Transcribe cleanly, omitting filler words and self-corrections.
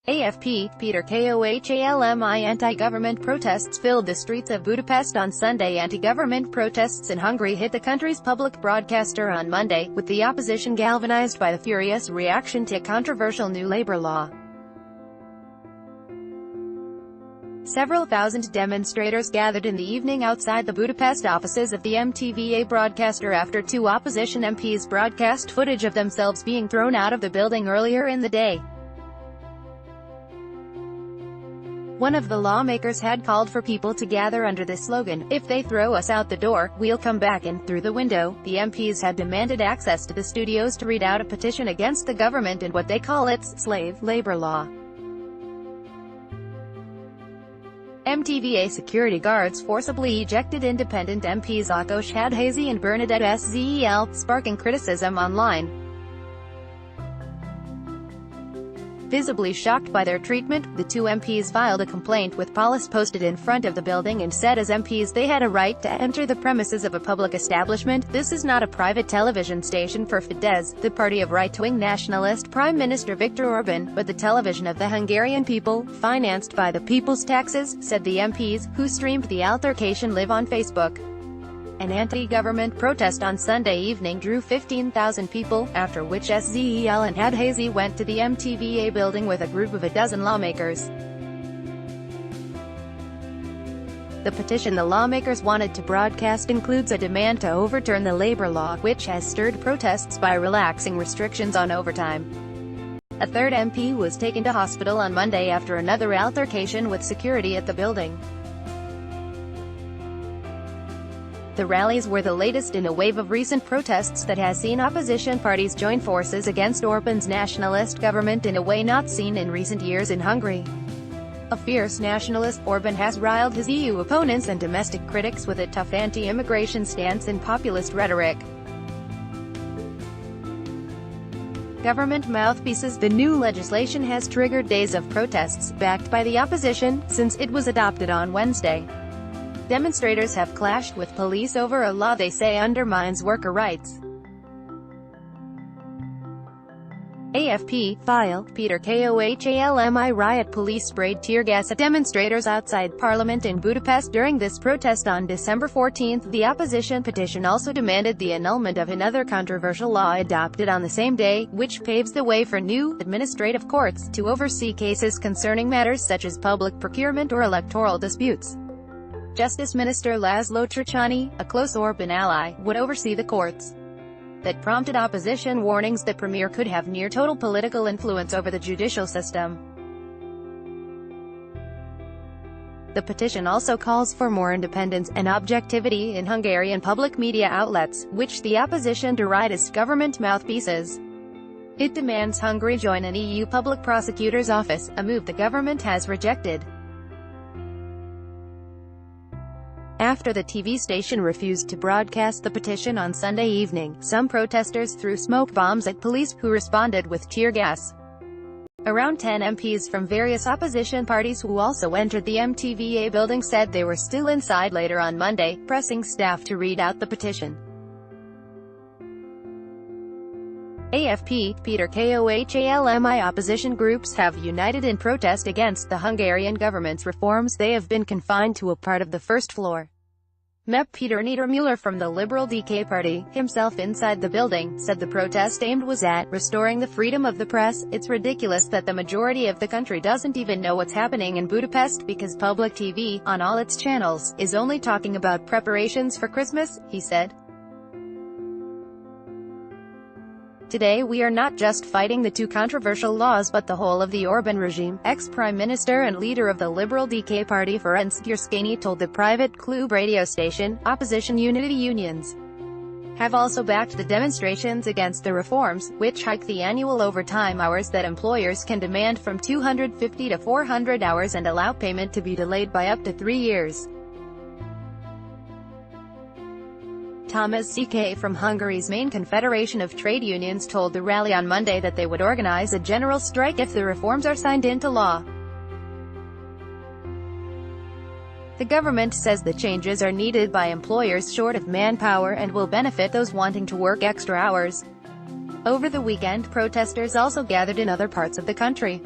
AFP, Peter KOHALMI Anti-government protests filled the streets of Budapest on Sunday. Anti-government protests in Hungary hit the country's public broadcaster on Monday, with the opposition galvanized by the furious reaction to a controversial new labor law. Several thousand demonstrators gathered in the evening outside the Budapest offices of the MTVA broadcaster after two opposition MPs broadcast footage of themselves being thrown out of the building earlier in the day. One of the lawmakers had called for people to gather under the slogan, "If they throw us out the door, we'll come back in through the window." The MPs had demanded access to the studios to read out a petition against the government and what they call its slave labor law. MTVA security guards forcibly ejected independent MPs Ákos Hadházy and Bernadette Széll, sparking criticism online. Visibly shocked by their treatment, the two MPs filed a complaint with police posted in front of the building and said as MPs they had a right to enter the premises of a public establishment. "This is not a private television station for Fidesz, the party of right-wing nationalist Prime Minister Viktor Orbán, but the television of the Hungarian people, financed by the people's taxes," said the MPs, who streamed the altercation live on Facebook. An anti-government protest on Sunday evening drew 15,000 people, after which Széll and Hadházy went to the MTVA building with a group of a dozen lawmakers. The petition the lawmakers wanted to broadcast includes a demand to overturn the labor law, which has stirred protests by relaxing restrictions on overtime. A third MP was taken to hospital on Monday after another altercation with security at the building. The rallies were the latest in a wave of recent protests that has seen opposition parties join forces against Orbán's nationalist government in a way not seen in recent years in Hungary. A fierce nationalist, Orbán has riled his EU opponents and domestic critics with a tough anti-immigration stance and populist rhetoric. Government mouthpieces. The new legislation has triggered days of protests, backed by the opposition, since it was adopted on Wednesday. Demonstrators have clashed with police over a law they say undermines worker rights. AFP, file, Peter KOHALMI riot. Police sprayed tear gas at demonstrators outside Parliament in Budapest during this protest on December 14. The opposition petition also demanded the annulment of another controversial law adopted on the same day, which paves the way for new, administrative courts to oversee cases concerning matters such as public procurement or electoral disputes. Justice Minister Laszlo Tricani, a close Orbán ally, would oversee the courts. That prompted opposition warnings that Premier could have near-total political influence over the judicial system. The petition also calls for more independence and objectivity in Hungarian public media outlets, which the opposition deride as government mouthpieces. It demands Hungary join an EU public prosecutor's office, a move the government has rejected. After the TV station refused to broadcast the petition on Sunday evening, some protesters threw smoke bombs at police, who responded with tear gas. Around 10 MPs from various opposition parties who also entered the MTVA building said they were still inside later on Monday, pressing staff to read out the petition. AFP, Peter KOHALMI opposition groups have united in protest against the Hungarian government's reforms. They have been confined to a part of the first floor. MEP Peter Niedermüller from the Liberal DK party, himself inside the building, said the protest aimed was at restoring the freedom of the press. "It's ridiculous that the majority of the country doesn't even know what's happening in Budapest, because public TV, on all its channels, is only talking about preparations for Christmas," he said. "Today we are not just fighting the two controversial laws but the whole of the Orbán regime," ex-prime minister and leader of the Liberal DK party Ferenc Gyurcsány told the private Klub radio station. Opposition unity unions have also backed the demonstrations against the reforms, which hike the annual overtime hours that employers can demand from 250 to 400 hours and allow payment to be delayed by up to 3 years. Thomas CK from Hungary's main confederation of trade unions told the rally on Monday that they would organize a general strike if the reforms are signed into law. The government says the changes are needed by employers short of manpower and will benefit those wanting to work extra hours. Over the weekend, protesters also gathered in other parts of the country.